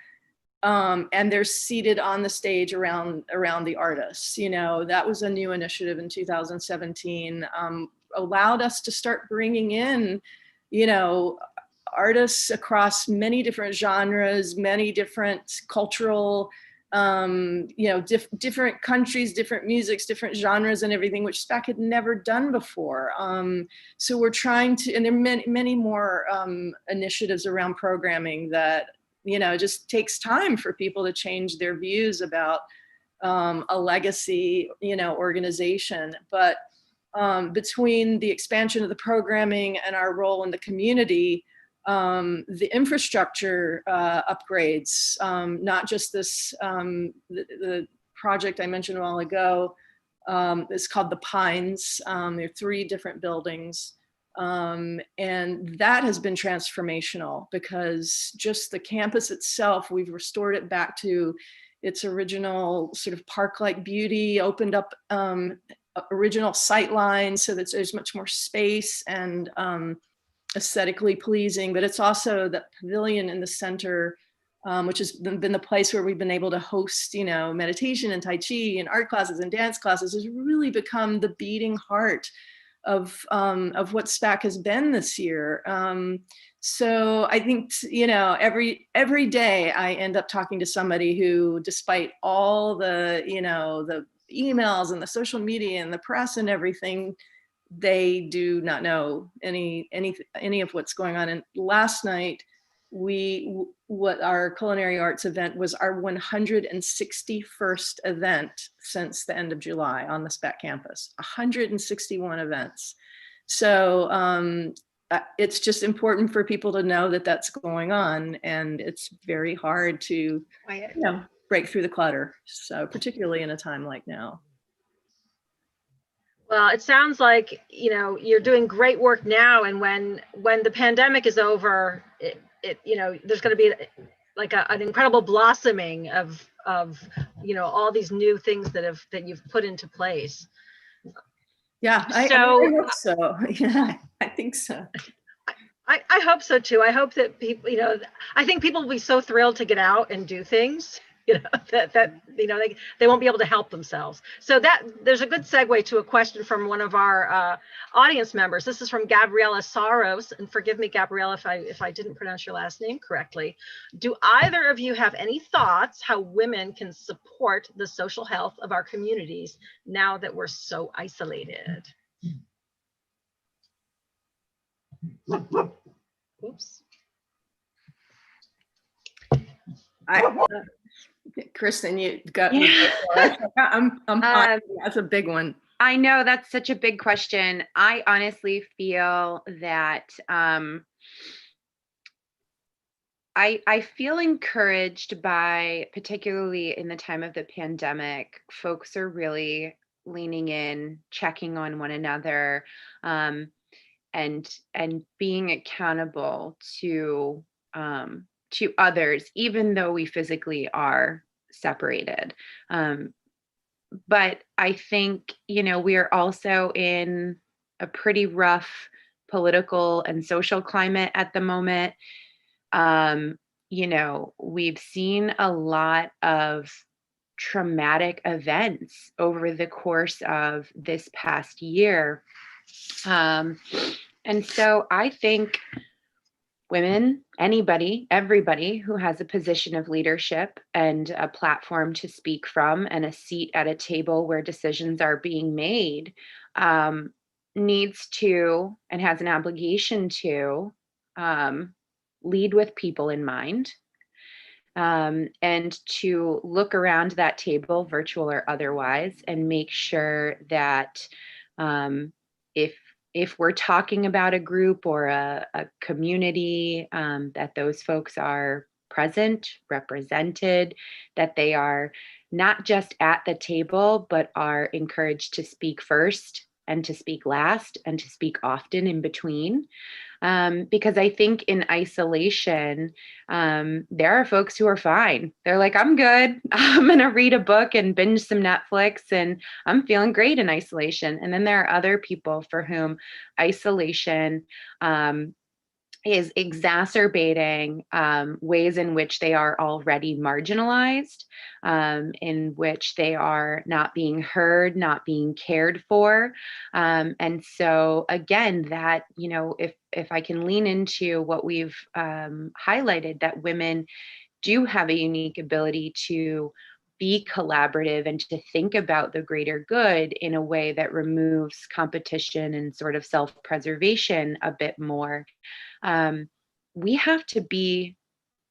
and they're seated on the stage around the artists. You know, that was a new initiative in 2017. Allowed us to start bringing in, you know, artists across many different genres, many different cultural, you know, different countries, different musics, different genres and everything, which Spac had never done before. So we're trying to, and there are many more initiatives around programming that, you know, it just takes time for people to change their views about a legacy, you know, organization. But between the expansion of the programming and our role in the community, the infrastructure upgrades, not just this, the project I mentioned a while ago, is called the Pines. There are 3 different buildings. And that has been transformational, because just the campus itself, we've restored it back to its original sort of park-like beauty, opened up original sight lines so that there's much more space and aesthetically pleasing. But it's also the pavilion in the center, which has been the place where we've been able to host, you know, meditation and Tai Chi and art classes and dance classes, has really become the beating heart of what Spac has been this year. So I think, you know, every day I end up talking to somebody who, despite all the, you know, the emails and the social media and the press and everything, they do not know any of what's going on. And last night, what our Culinary Arts event was our 161st event since the end of July on the Spac campus, 161 events. So it's just important for people to know that that's going on, and it's very hard to, you know, break through the clutter. So particularly in a time like now. Well, it sounds like, you know, you're doing great work now, and when the pandemic is over, it you know, there's going to be like an incredible blossoming of you know, all these new things that you've put into place. Yeah, I hope so. Yeah, I think so. I hope so too. I hope that people, you know, I think people will be so thrilled to get out and do things, you know, that you know, they won't be able to help themselves. So that there's a good segue to a question from one of our audience members. This is from Gabriella Saros, and forgive me, Gabriella, if I didn't pronounce your last name correctly. Do either of you have any thoughts how women can support the social health of our communities now that we're so isolated? Oops. Kristen, you got me. I'm that's a big one. I know, that's such a big question. I honestly feel that I feel encouraged by, particularly in the time of the pandemic, folks are really leaning in, checking on one another, and being accountable to others, even though we physically are separated. But I think, you know, we are also in a pretty rough political and social climate at the moment. You know, we've seen a lot of traumatic events over the course of this past year. And so I think women, anybody, everybody who has a position of leadership and a platform to speak from and a seat at a table where decisions are being made, needs to and has an obligation to lead with people in mind, and to look around that table, virtual or otherwise, and make sure that if we're talking about a group or a community, that those folks are present, represented, that they are not just at the table, but are encouraged to speak first and to speak last and to speak often in between. Because I think in isolation, there are folks who are fine. They're like, I'm good. I'm going to read a book and binge some Netflix and I'm feeling great in isolation. And then there are other people for whom isolation is exacerbating ways in which they are already marginalized, in which they are not being heard, not being cared for. And so again, that, if I can lean into what we've highlighted, that women do have a unique ability to be collaborative and to think about the greater good in a way that removes competition and sort of self-preservation a bit more. We have to be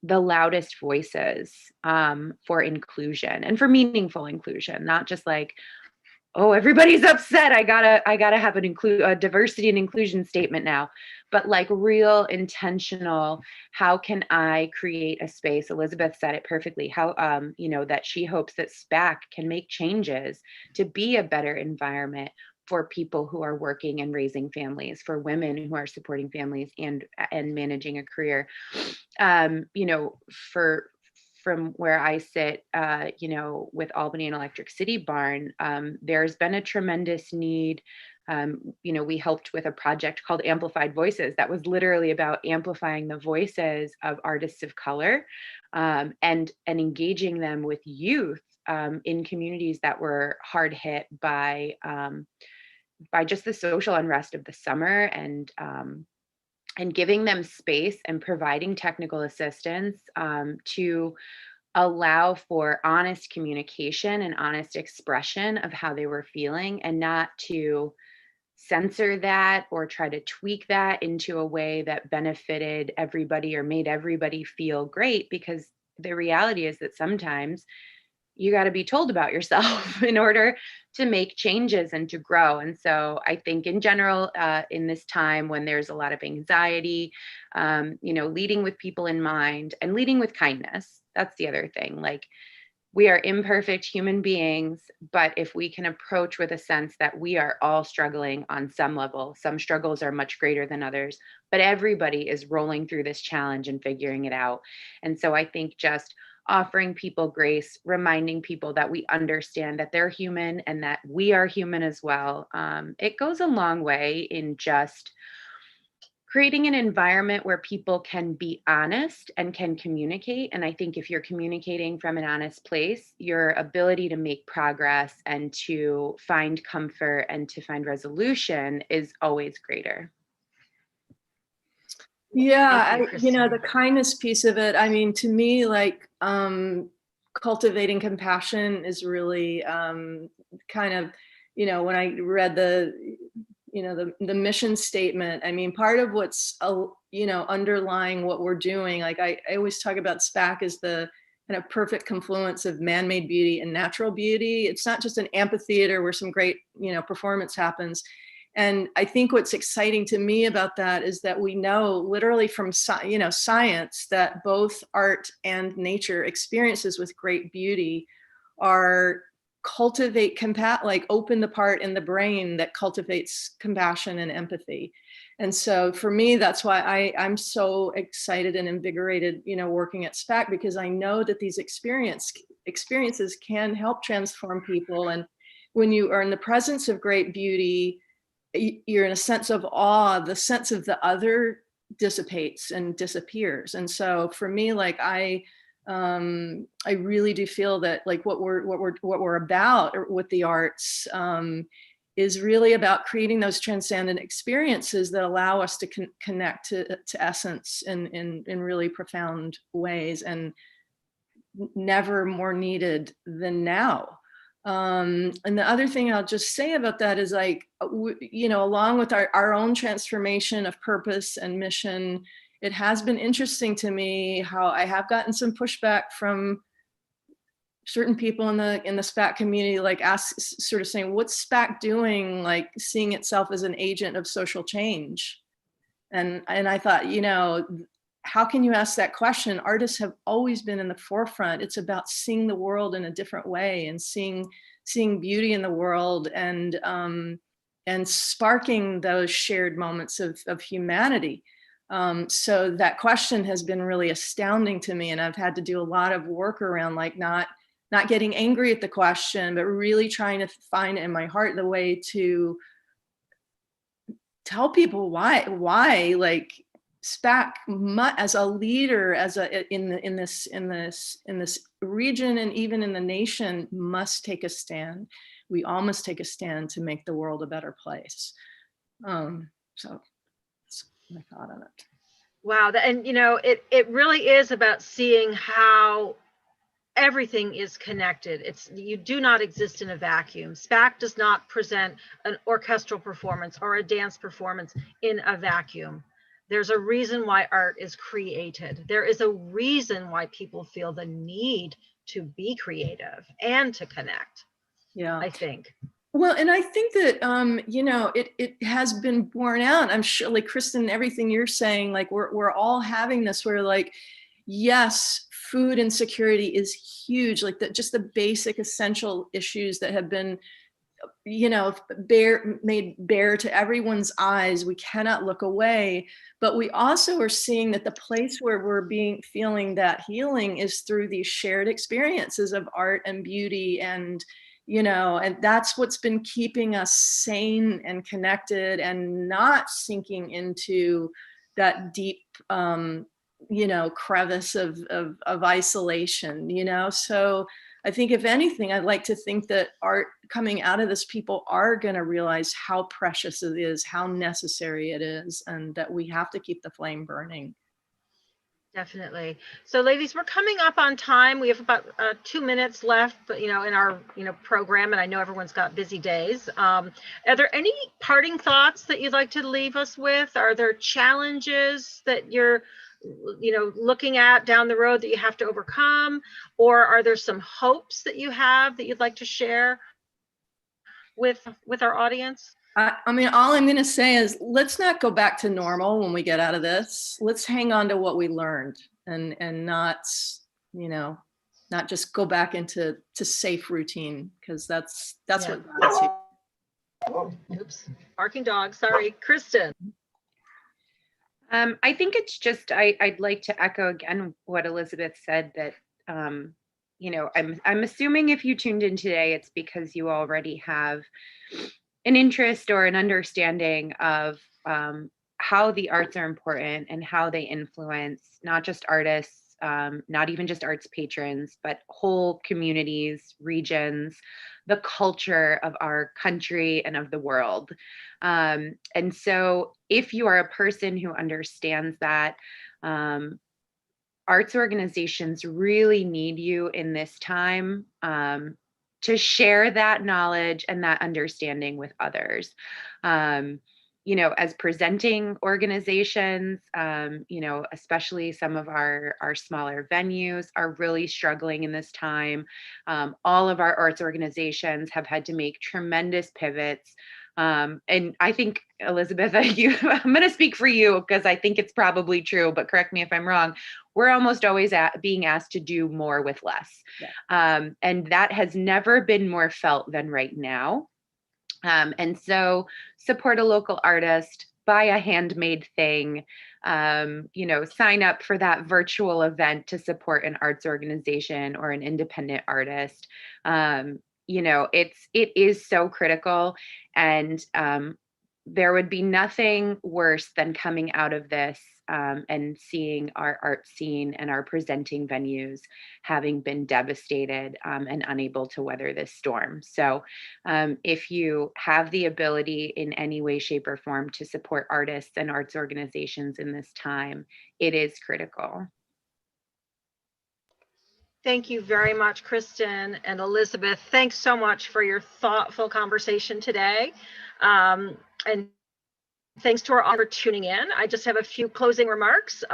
the loudest voices for inclusion and for meaningful inclusion, not just like, oh, everybody's upset, I gotta have a diversity and inclusion statement now, but like real intentional, how can I create a space? Elizabeth said it perfectly, how that she hopes that Spac can make changes to be a better environment for people who are working and raising families, for women who are supporting families and managing a career. From where I sit, with Albany and Electric City Barn, there's been a tremendous need. We helped with a project called Amplified Voices that was literally about amplifying the voices of artists of color, and engaging them with youth in communities that were hard hit by just the social unrest of the summer, and giving them space and providing technical assistance to allow for honest communication and honest expression of how they were feeling, and not to censor that or try to tweak that into a way that benefited everybody or made everybody feel great, because the reality is that sometimes you got to be told about yourself in order to make changes and to grow. And so I think in general, in this time when there's a lot of anxiety, leading with people in mind and leading with kindness, that's the other thing. Like, we are imperfect human beings, but if we can approach with a sense that we are all struggling on some level, some struggles are much greater than others, but everybody is rolling through this challenge and figuring it out. And so I think just offering people grace, reminding people that we understand that they're human and that we are human as well. It goes a long way in just creating an environment where people can be honest and can communicate. And I think if you're communicating from an honest place, your ability to make progress and to find comfort and to find resolution is always greater. Yeah, the kindness piece of it, I mean, to me, like, cultivating compassion is really kind of, when I read the mission statement, I mean, part of what's, underlying what we're doing, like I always talk about Spac as the kind of perfect confluence of man-made beauty and natural beauty. It's not just an amphitheater where some great, performance happens. And I think what's exciting to me about that is that we know literally from science that both art and nature experiences with great beauty are open the part in the brain that cultivates compassion and empathy. And so for me, that's why I'm so excited and invigorated, working at Spac, because I know that these experiences can help transform people. And when you are in the presence of great beauty, you're in a sense of awe, the sense of the other dissipates and disappears. And so for me, like, I I really do feel that like what we're about with the arts is really about creating those transcendent experiences that allow us to connect to essence in really profound ways, and never more needed than now. And the other thing I'll just say about that is like, along with our own transformation of purpose and mission, it has been interesting to me how I have gotten some pushback from certain people in the Spac community, like sort of saying, what's Spac doing, like seeing itself as an agent of social change? And I thought, how can you ask that question? Artists have always been in the forefront. It's about seeing the world in a different way and seeing beauty in the world, and sparking those shared moments of humanity. So that question has been really astounding to me, and I've had to do a lot of work around like not getting angry at the question, but really trying to find in my heart the way to tell people why like Spac as a leader, in this region and even in the nation, must take a stand. We all must take a stand to make the world a better place. So that's my thought on it. Wow, and it really is about seeing how everything is connected. You do not exist in a vacuum. Spac does not present an orchestral performance or a dance performance in a vacuum. There's a reason why art is created. There is a reason why people feel the need to be creative and to connect. Yeah, I think. Well, and I think that, it has been borne out. I'm sure, like Kristin, everything you're saying, like we're all having this where like, yes, food insecurity is huge. Like just the basic essential issues that have been, made bare to everyone's eyes. We cannot look away, but we also are seeing that the place where we're feeling that healing is through these shared experiences of art and beauty, and and that's what's been keeping us sane and connected and not sinking into that deep, crevice of isolation, So I think if anything, I'd like to think that art coming out of this, people are going to realize how precious it is, how necessary it is, and that we have to keep the flame burning. Definitely. So ladies, we're coming up on time. We have about 2 minutes left, but in our program, and I know everyone's got busy days. Are there any parting thoughts that you'd like to leave us with? Are there challenges that you're looking at down the road that you have to overcome, or are there some hopes that you have that you'd like to share with our audience? I mean, all I'm going to say is let's not go back to normal when we get out of this. Let's hang on to what we learned, and not just go back into safe routine, because that's what got us here. Oh, oops, barking dog. Sorry, Kristin. I think it's just, I'd like to echo again what Elizabeth said, that, I'm assuming if you tuned in today, it's because you already have an interest or an understanding of how the arts are important and how they influence not just artists, not even just arts patrons, but whole communities, regions, the culture of our country and of the world. And so if you are a person who understands that, arts organizations really need you in this time to share that knowledge and that understanding with others. As presenting organizations, especially some of our smaller venues are really struggling in this time. All of our arts organizations have had to make tremendous pivots. And I think, Elizabeth, I'm going to speak for you because I think it's probably true, but correct me if I'm wrong. We're almost always being asked to do more with less. Yeah. And that has never been more felt than right now. And so support a local artist, buy a handmade thing, sign up for that virtual event to support an arts organization or an independent artist. It is so critical, and there would be nothing worse than coming out of this and seeing our art scene and our presenting venues having been devastated and unable to weather this storm. So if you have the ability in any way, shape, or form to support artists and arts organizations in this time, it is critical. Thank you very much, Kristen and Elizabeth. Thanks so much for your thoughtful conversation today. And thanks to our audience for tuning in. I just have a few closing remarks.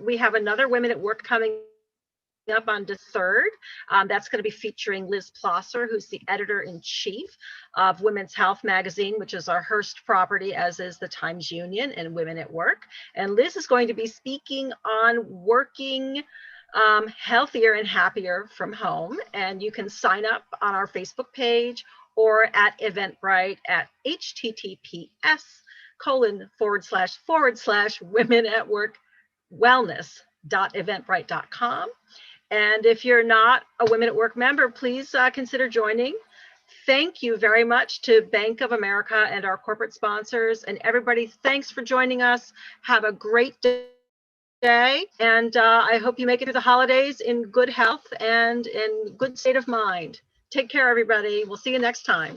We have another Women at Work coming up on the 3rd. That's going to be featuring Liz Plosser, who's the editor-in-chief of Women's Health magazine, which is our Hearst property, as is the Times Union and Women at Work. And Liz is going to be speaking on working healthier and happier from home. And you can sign up on our Facebook page or at Eventbrite at https://womenatworkwellness.eventbrite.com. And if you're not a Women at Work member, please consider joining. Thank you very much to Bank of America and our corporate sponsors. And everybody, thanks for joining us. Have a great day. And I hope you make it through the holidays in good health and in good state of mind. Take care, everybody. We'll see you next time.